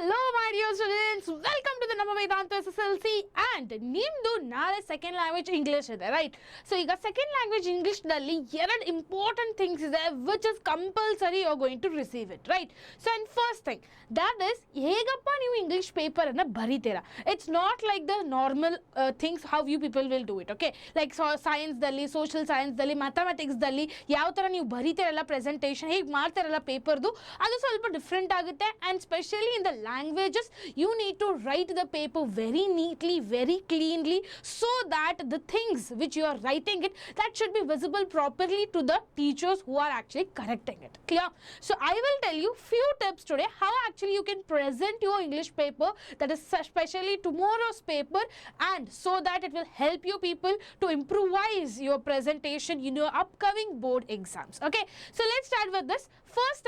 Hello my dear students, welcome to the ನಮ್ಮ ವೇದಾಂತ SSLC and ನಿಮ್ದು ನಾಳೆ ಸೆಕೆಂಡ್ ಲ್ಯಾಂಗ್ವೇಜ್ ಇಂಗ್ಲಿಷ್ ಇದೆ ರೈಟ್. ಸೊ ಈಗ ಸೆಕೆಂಡ್ ಲ್ಯಾಂಗ್ವೇಜ್ ಇಂಗ್ಲಿಷ್ನಲ್ಲಿ ಎರಡು ಇಂಪಾರ್ಟೆಂಟ್ ಥಿಂಗ್ಸ್ ಇದೆ which is compulsory you are going to receive it right. So and first thing that is ಹೇಗಪ್ಪ ನೀವು ಇಂಗ್ಲಿಷ್ ಪೇಪರನ್ನು ಬರೀತೀರಾ. It's not like the normal things how you people will do it. Okay, like ಸೈನ್ಸ್ದಲ್ಲಿ, social ಸೈನ್ಸ್ದಲ್ಲಿ, ಮ್ಯಾಥಮೆಟಿಕ್ಸ್ದಲ್ಲಿ ಯಾವ ಥರ ನೀವು ಬರೀತೀರಲ್ಲ ಪ್ರೆಸೆಂಟೇಷನ್ ಹೇಗೆ ಮಾಡ್ತಾರಲ್ಲ ಪೇಪರ್ದು, ಅದು ಸ್ವಲ್ಪ ಡಿಫ್ರೆಂಟ್ ಆಗುತ್ತೆ. And specially in the languages you need to write the paper very neatly, very cleanly, so that the things which you are writing it, that should be visible properly to the teachers who are actually correcting it. Clear? So I will tell you few tips today how actually you can present your English paper, that is especially tomorrow's paper, and so that it will help you people to improvise your presentation in your upcoming board exams. Okay, so let's start with this. First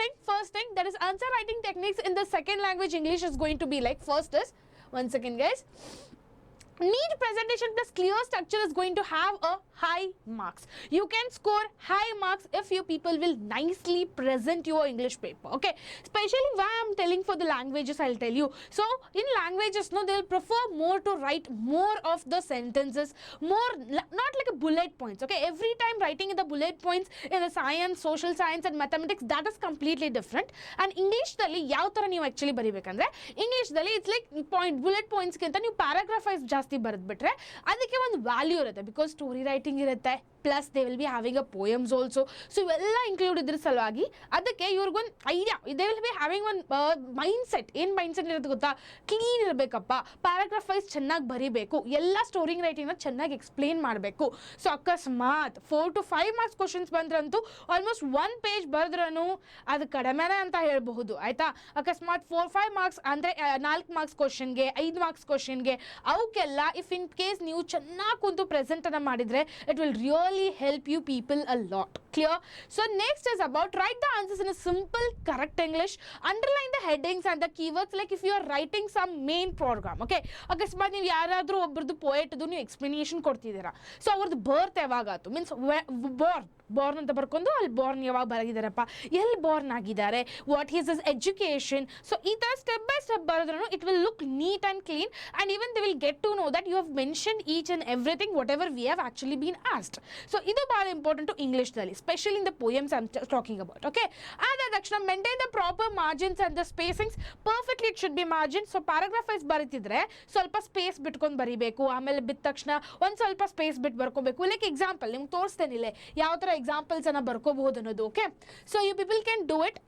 thing that is answer writing techniques in the second language English is going to be like, first is, one second guys, neat presentation plus clear structure is going to have a high marks. You can score high marks if you people will nicely present your English paper. Okay, especially why I am telling for the languages, I'll tell you. So in languages, no, they will prefer more to write more of the sentences, more not like a bullet points. Okay, every time writing in the bullet points in the science, social science and mathematics, that is completely different. And English dalli yav tara ನೀವು actually ಬರಿಬೇಕಂದ್ರೆ English ದಲ್ಲಿ it's like point bullet points ಗಿಂತ ನೀವು paragraph wise ಜಾಸ್ತಿ ಬರೆದ್ಬಿಟ್ರೆ ಅದಕ್ಕೆ ಒಂದು value ಇರುತ್ತೆ. Because story writing ಇರುತ್ತೆ, plus they will be having a poems also. So ಇವೆಲ್ಲ ಇನ್ಕ್ಲೂಡ್ ಇದ್ರ ಸಲುವಾಗಿ ಅದಕ್ಕೆ ಇವ್ರಿಗೊಂದು idea, they will be having ಒಂದು ಮೈಂಡ್ ಸೆಟ್. ಏನು ಮೈಂಡ್ ಸೆಟ್ ಇರುತ್ತೆ ಗೊತ್ತಾ, ಕ್ಲೀನ್ ಇರಬೇಕಪ್ಪ, ಪ್ಯಾರಾಗ್ರಾಫ್ ವೈಸ್ ಚೆನ್ನಾಗಿ ಬರೀಬೇಕು, ಎಲ್ಲ ಸ್ಟೋರಿಂಗ್ ರೈಟಿಂಗ್ನ ಚೆನ್ನಾಗಿ ಎಕ್ಸ್ಪ್ಲೇನ್ ಮಾಡಬೇಕು. ಸೊ ಅಕಸ್ಮಾತ್ 4 to 5 ಮಾರ್ಕ್ಸ್ ಕ್ವಶನ್ಸ್ ಬಂದ್ರಂತೂ ಆಲ್ಮೋಸ್ಟ್ 1 ಪೇಜ್ ಬರೆದ್ರೂ ಅದು ಕಡಿಮೆನೇ ಅಂತ ಹೇಳ್ಬಹುದು ಆಯ್ತಾ. ಅಕಸ್ಮಾತ್ 4-5 ಮಾರ್ಕ್ಸ್ ಅಂದರೆ 4 ಮಾರ್ಕ್ಸ್ ಕ್ವಶನ್ಗೆ, 5 ಮಾರ್ಕ್ಸ್ ಕ್ವಶನ್ಗೆ, ಅವಕ್ಕೆಲ್ಲ ಇಫ್ ಇನ್ ಕೇಸ್ ನೀವು ಚೆನ್ನಾಗಿ ಕುಂತು ಪ್ರೆಸೆಂಟನ್ನು ಮಾಡಿದರೆ it will really help you people a lot. Clear? So next is about write the answers in a simple correct English, underline the headings and the keywords like if you are writing some main program. Okay, ಅಕಸ್ಮಾತ್ ನೀವು ಯಾರಾದರೂ ಒಬ್ಬರದು ಪೋಯೆಟ್ದು ನೀವು explanation ಕೊಡ್ತಿದ್ದೀರಾ, so ಅವ್ರದ್ದು ಬರ್ತ್ ಯಾವಾಗಾಯ್ತು means Born ಅಂತ ಬರ್ಕೊಂಡು ಅಲ್ಲಿ Born ಯಾವಾಗ ಬರೆದಿದ್ದಾರಪ್ಪ, ಎಲ್ಲಿ ಬಾರ್ನ್ ಆಗಿದ್ದಾರೆ, what is his education. So ಈ ಥರ ಸ್ಟೆಪ್ ಬೈ ಸ್ಟೆಪ್ ಬರೆದ್ರೂ it will look neat and clean and even they will get to know that you have mention each and everything whatever we have actually been asked. So ಇದು ಭಾಳ important ಇಂಗ್ಲೀಷ್ದಲ್ಲಿ, specially in the poems I am talking about. Okay, ಆದ ತಕ್ಷಣ maintain the proper margins and the spacings perfectly. It should be margin. So paragraph wise ಬರೀತಿದ್ರೆ ಸ್ವಲ್ಪ space ಬಿಟ್ಕೊಂಡು ಬರೀಬೇಕು, ಆಮೇಲೆ ಬಿದ್ದ ತಕ್ಷಣ ಒಂದು ಸ್ವಲ್ಪ ಸ್ಪೇಸ್ ಬಿಟ್ಟು ಬರ್ಕೋಬೇಕು. ಲೈಕ್ ಎಕ್ಸಾಂಪಲ್ ನಿಮ್ಗೆ ತೋರಿಸ್ತೇನಿಲ್ಲ ಯಾವ ಥರ ಎಕ್ಸಾಂಪಲ್ಸ್ ಅನ್ನ ಬರ್ಕೋಬಹುದು ಅನ್ನೋದು. Okay, so you people can do it.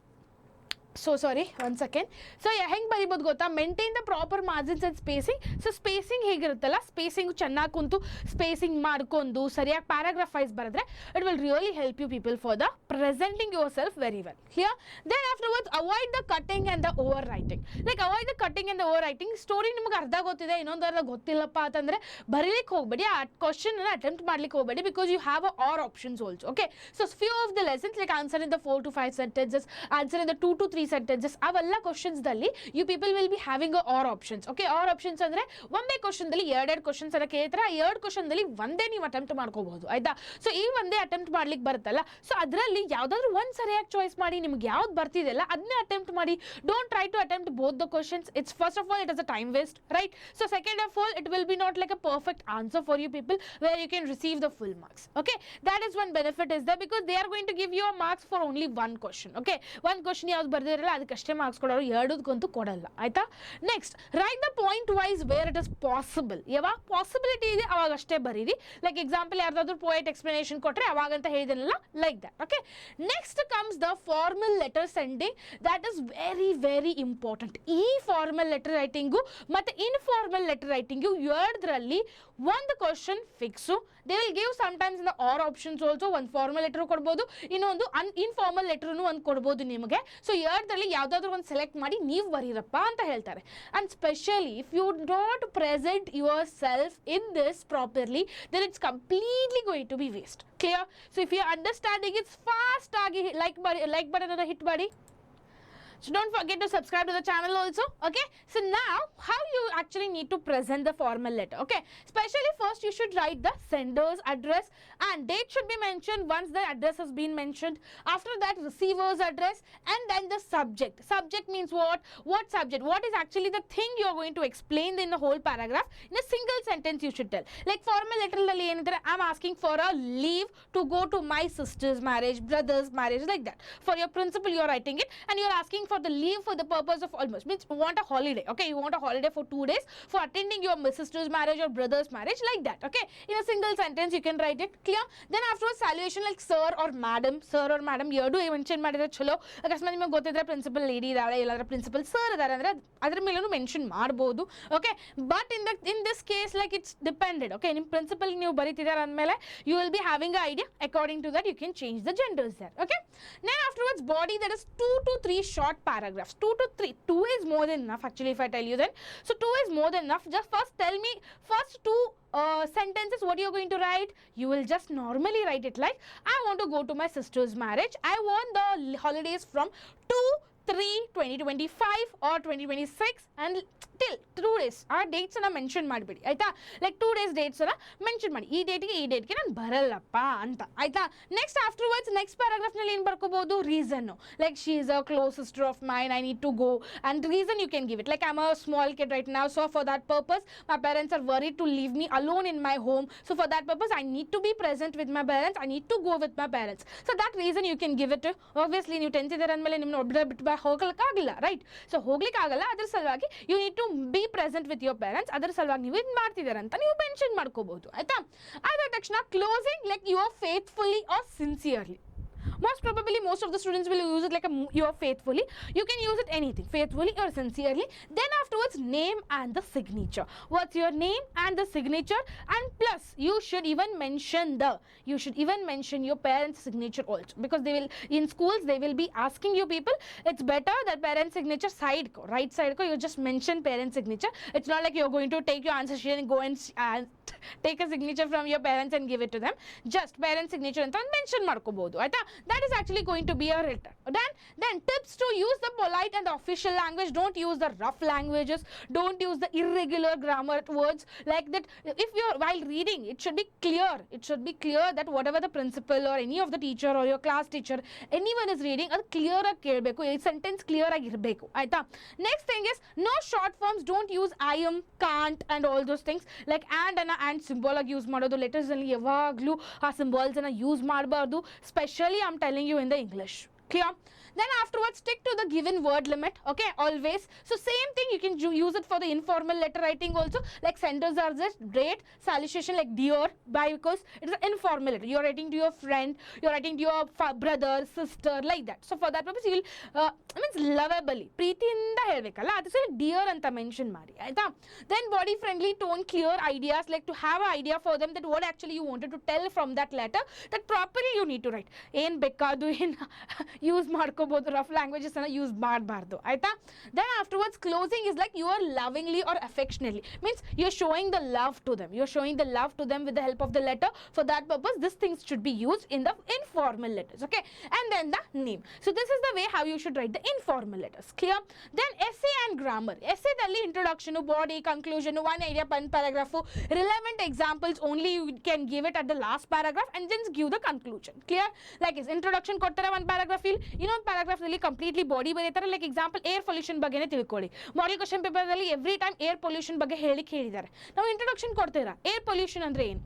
So sorry, one second. So ಹೆಂಗೆ ಬರೀಬೋದು ಗೊತ್ತಾ, maintain the proper margins and spacing. So spacing ಹೇಗಿರುತ್ತಲ್ಲ, ಸ್ಪೇಸಿಂಗ್ ಚೆನ್ನಾಗಿ ಕುಂತು ಸ್ಪೇಸಿಂಗ್ ಮಾಡ್ಕೊಂಡು ಸರಿಯಾಗಿ ಪ್ಯಾರಾಗ್ರಾಫ್ ವೈಸ್ ಬರೆದ್ರೆ it will really help you people for the presenting yourself very well. Here then afterwards avoid the cutting and the over writing. Like avoid the cutting and the overwriting. Story ನಿಮ್ಗೆ ಅರ್ಧ ಗೊತ್ತಿದೆ, ಇನ್ನೊಂದು ಅರ್ಧ ಗೊತ್ತಿಲ್ಲಪ್ಪ ಅಂತಂದರೆ ಬರೀಲಿಕ್ಕೆ ಹೋಗಬೇಡಿ, ಆ ಕ್ವಶನ್ ಅಟೆಂಪ್ಟ್ ಮಾಡ್ಲಿಕ್ಕೆ ಹೋಗಬೇಡಿ, because you have a or options also. Okay, so few of the lessons like answer in the 4 to 5 sentences, answer in the 2 to 3 sentences, ಅವೆಲ್ಲ ಕ್ವಶನ್ಸ್ದಲ್ಲಿ you people will be having a or options. Okay, or options ಅಂದರೆ ಒಂದೇ ಕ್ವಶನ್ದಲ್ಲಿ ಎರಡೆರಡು questions ಅನ್ನ ಕೇಳ್ತಾರೆ, ಆ 2 ಕ್ವಶನ್ದಲ್ಲಿ ಒಂದೇ ನೀವು ಅಟೆಂಪ್ಟ್ ಮಾಡ್ಕೋಬಹುದು ಆಯ್ತಾ. ಸೊ ಈ ಒಂದೇ ಅಟೆಂಪ್ಟ್ ಮಾಡ್ಲಿಕ್ಕೆ ಬರುತ್ತಲ್ಲ, ಸೊ ಅದರಲ್ಲಿ ಯಾವುದಾದ್ರೂ ಒಂದು ಸರಿಯಾಗಿ ಚಾಯ್ಸ್ ಮಾಡಿ, ನಿಮ್ಗೆ ಯಾವ್ದು ಬರ್ತಿದೆಯಲ್ಲ ಅದನ್ನೇ ಅಟೆಂಪ್ಟ್ ಮಾಡಿ. Don't try to attempt both the questions. It's first of all it is a time waste right. So second of all it will be not like a perfect answer for you people where you can receive the full marks. Okay, that is one benefit is there because they are going to give you a marks for only one question. Okay, one question ಯಾವ್ದು ಬರ್ದಿರಲ್ಲ ಅದಕ್ಕಷ್ಟೇ marks ಕೊಡೋರು, ಎರಡಕ್ಕಂತೂ ಕೊಡಲ್ಲ ಆಯ್ತಾ. Next right the point wise where it is possible. ಯಾವಾಗ possibility ಇದೆ ಅವಾಗ ಅಷ್ಟೇ ಬರೀರಿ. ಲೈಕ್ ಎಕ್ಸಾಂಪಲ್ ಯಾರ್ದಾದ್ರು ಪೋಯೆಟ್ ಎಕ್ಸ್ಪ್ಲನೇಷನ್ ಕೊಟ್ಟರೆ ಅವಾಗಂತ ಹೇಳಿದನಲ್ಲ, like that. Okay, next comes the formal letter sending. That is very very important. ಈ ಫಾರ್ಮಲ್ ಲೆಟರ್ ರೈಟಿಂಗು ಮತ್ತು ಇನ್ಫಾರ್ಮಲ್ ಲೆಟರ್ ರೈಟಿಂಗು ಎರಡರಲ್ಲಿ ಒಂದು question fix. They will give sometimes in the or options also. ಒಂದು formal letter ಕೊಡ್ಬೋದು, ಇನ್ನೊಂದು informal ಲೆಟರ್ನು ಒಂದು ಕೊಡ್ಬೋದು ನಿಮಗೆ. ಸೊ ಎರಡರಲ್ಲಿ ಯಾವುದಾದ್ರೂ ಒಂದು ಸೆಲೆಕ್ಟ್ ಮಾಡಿ ನೀವು ಬರೀರಪ್ಪ ಅಂತ ಹೇಳ್ತಾರೆ. And specially if you not present yourself in this properly then it's completely going to be waste. Clear? So if you understanding it's fast ಆಗಿ ಲೈಕ್ ಬಟನ್ ಅನ್ನು ಹಿಟ್ ಮಾಡಿ. So don't forget to subscribe to the channel also. Okay, so now how you actually need to present the formal letter. Okay, especially first you should write the sender's address, and date should be mentioned once the address has been mentioned. After that, receiver's address, and then the subject. Subject means what subject, what is actually the thing you are going to explain in the whole paragraph. In a single sentence you should tell, like formal letter alli enidare, I'm asking for a leave to go to my sister's marriage, brother's marriage, like that. For your principal you are writing it, and you are asking for the leave for the purpose of almost, means you want a holiday. Okay, you want a holiday for 2 days for attending your sister's marriage or brother's marriage, like that. Okay, in a single sentence you can write it. Clear? Then afterwards salutation like sir or madam. Sir or madam ಎರಡು mention ಮಾಡಿದ್ರೆ ಚಲೋ. ಅಕಸ್ಮಾತ್ ನಿಮಗೆ ಗೊತ್ತಿದ್ರೆ principal lady ಇದ್ದಾಳೆ, ಇಲ್ಲಾಂದ್ರೆ principal sir ಇದ್ದಾರೆ ಅಂದ್ರೆ ಅದ್ರ ಮೇಲೂ ಮೆನ್ಷನ್ ಮಾಡ್ಬೋದು. Okay, but in this case like it's depended. Okay, ನಿಮ್ಮ ಪ್ರಿನ್ಸಿಪಲ್ ನೀವು ಬರೀತಿದ್ದಾರೆ ಅಂದಮೇಲೆ you will be having a idea. According to that you can change the genders there. Okay, then afterwards body, that is 2 to 3 short paragraphs. 2 to 3, 2 is more than enough actually if I tell you then. So 2 is more than enough. Just first tell me first 2 sentences what you're going to write. You will just normally write it like, I want to go to my sister's marriage. I want the holidays from 2/3/2025 or 2026 and till 2 days. ಆ dates ಅನ್ನ mention ಮಾಡಬೇಡಿ ಆಯ್ತಾ. Like 2 days dates ಅನ್ನ mention ಮಾಡಿ, ಈ ಡೇಟ್ಗೆ ಈ ಡೇಟ್ಗೆ ನಾನು ಬರಲ್ಲಪ್ಪ ಅಂತ ಆಯ್ತಾ. ನೆಕ್ಸ್ಟ್ ಆಫ್ಟರ್ವರ್ಡ್ಸ್ ನೆಕ್ಸ್ಟ್ ಪ್ಯಾರಾಗ್ರಾಫ್ ನಲ್ಲಿ ಏನು ಬರ್ಕೋಬಹುದು, reason. Like she is a close sister of mine, I need to go, and reason you can give it. Like I am a small kid right now, so for that purpose my parents are worried to leave me alone in my home, so for that purpose I need to be present with my parents, I need to go with my parents. So that reason you can give it. Obviously ನೀವು 10th ಇದ್ದಾರೆ ಅಂದಮೇಲೆ ನಿಮ್ಮನ್ನ ಒಬ್ಬರ ಬಿಟ್ಟು ಹೋಗ್ಲಿಕ್ಕಾಗಲ್ಲ, right. So ಹೋಗ್ಲಿಕ್ಕಾಗಲ್ಲ, ಅದ್ರ ಸಲುವಾಗಿ you need to be present with your parents. ಅದರ ಸಲುವಾಗಿ ನೀವು ಇದು ಮಾಡ್ತಿದ್ದಾರೆ ಅಂತ ನೀವು ಮೆನ್ಷನ್ ಮಾಡ್ಕೋಬಹುದು ಆಯ್ತಾ. ಅದಾದ ತಕ್ಷಣ closing like you are faithfully or sincerely. Most probably most of the students will use it like you are faithfully. You can use it anything, faithfully or sincerely. Then afterwards name and the signature. What's your name and the signature, and plus you should even mention your parents' signature also, because they will, in schools they will be asking you people, it's better that parents' signature side ko, right side ko, you just mention parents' signature. It's not like you're going to take your answer sheet and go and take a signature from your parents and give it to them. Just parents' signature anta mention ಮಾಡ್ಕೋಬಹುದು ಆಯ್ತಾ. That is actually going to be a written. Then tips to use the polite and the official language. Don't use the rough languages. Don't use the irregular grammar words like that. If you're while reading, it should be clear. It should be clear that whatever the principal or any of the teacher or your class teacher, anyone is reading, ಅದು clear ಆಗಿ ಕೇಳಬೇಕು, ಈ sentence clear ಆಗಿ ಇರಬೇಕು ಆಯ್ತಾ. Next thing is no short forms. Don't use I'm, can't and all those things. Like and symbol ಆಗಿ use ಮಾಡೋದು. Letters ಅಲ್ಲಿ ಯಾವಾಗಲೂ ಆ ಸಿಂಬಲ್ಸ್ ಅನ್ನ ಯೂಸ್ ಮಾಡಬಾರ್ದು. Specially I am telling you in the English. Clear? Then afterwards stick to the given word limit. Okay, always. So same thing you can use it for the informal letter writing also. Like sender's address, date, salutation like dear, by, because it is an informal letter. You are writing to your friend, you are writing to your brother, sister, like that. So for that purpose you will means lovably, ಪ್ರೀತಿಯಿಂದ ಹೇಳ್ಬೇಕಲ್ಲ, ಅದು ಸರಿ dear ಅಂತ mention ಮಾಡಿ ಆಯ್ತಾ. Then body friendly tone, clear ideas, like to have idea for them that what actually you wanted to tell from that letter, that properly you need to write. ಏನು ಬೇಕಾದು ಏನು ಯೂಸ್ ಮಾಡ್ಕೋಬಹುದು, rough languages ಅನ್ನ use ಮಾಡಬಾರ್ದು ಆಯ್ತಾ. Then afterwards closing is like you are lovingly or affectionately, means you are showing the love to them, you are showing the love to them with the help of the letter. For that purpose this things should be used in the informal letters. Okay, and then the name. So this is the way how you should write the informal letters. Clear? Then essay and grammar. Essay dalli introduction, body, conclusion, one idea, one paragraph, relevant examples only you can give it at the last paragraph, and then give the conclusion. Clear? Like is introduction ಕೊಡ್ತಾರೆ one paragraph ಇಲ್ಲಿ, ಇನ್ನೊಂದು paragraph ಅಲ್ಲಿ completely body ಬರೀತಾರೆ. Like example air pollution ಬಗ್ಗೆನೇ ತಿಳ್ಕೊಳ್ಳಿ. Model question paper ಅಲ್ಲಿ every time air pollution ಬಗ್ಗೆ ಹೇಳಿದ್ದಾರೆ. ನಾವು ಇಂಟ್ರೊಡಕ್ಷನ್ ಕೊಡ್ತೀರಾ, ಏರ್ ಪೊಲ್ಯೂಷನ್ ಅಂದ್ರೆ ಏನು,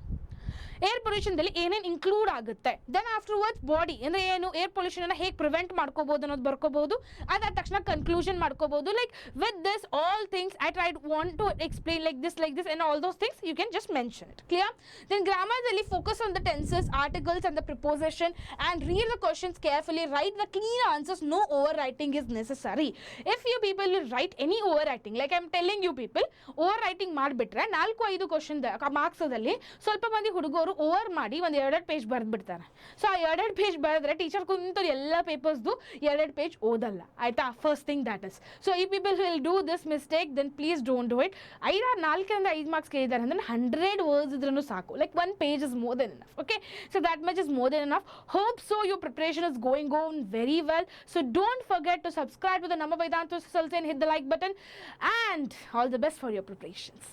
ಏರ್ ಪೊಲ್ಯೂಷನ್ದಲ್ಲಿ ಏನೇನು ಇನ್ಕ್ಲೂಡ್ ಆಗುತ್ತೆ. ದೆನ್ ಆಫ್ಟರ್ವರ್ಡ್ಸ್ ಬಾಡಿ ಅಂದರೆ ಏನು, ಏರ್ ಪೊಲ್ಯೂಷನ್ ಅನ್ನು ಹೇಗೆ ಪ್ರಿವೆಂಟ್ ಮಾಡ್ಕೋಬಹುದು ಅನ್ನೋದು ಬರ್ಕೋಬಹುದು. ಅದಾದ ತಕ್ಷಣ ಕನ್ಕ್ಲೂಷನ್ ಮಾಡ್ಕೋಬಹುದು. Like with this all things I tried want to explain like this and all those things you can just mention it. Clear? Then ಗ್ರಾಮರ್ದಲ್ಲಿ focus on the tenses, articles and the preposition, and read the questions carefully. Write the clean answers. No over writing is necessary. If you people will write any over writing, like I am telling you people, over writing ಮಾಡಿಬಿಟ್ರೆ 4-5 question ಮಾರ್ಕ್ಸದಲ್ಲಿ ಸ್ವಲ್ಪ ಮಂದಿ ಹುಡುಗರು ಅವರು over ಮಾಡಿ ಒಂದು 2 page ಬರೆದ್ಬಿಡ್ತಾರೆ. So ಆ 2 page ಬರೆದ್ರೆ teacher ಕುಂತು ಎಲ್ಲ ಪೇಪರ್ಸ್ದು 2 ಪೇಜ್ ಓದಲ್ಲ ಆಯಿತಾ. First thing that is. So ಈ people will do this mistake, then please don't do it. 4 marks ಕೇಳಿದ್ದಾರೆ ಅಂದ್ರೆ 100 ವರ್ಡ್ಸ್ ಇದ್ರೂ ಸಾಕು. Like 1 page is more than enough. Okay, so that much is more than enough. Hope so your preparation is going on very well. So don't forget to subscribe to the Nama Vedanta SSLC and hit the like button, and all the best for your preparations.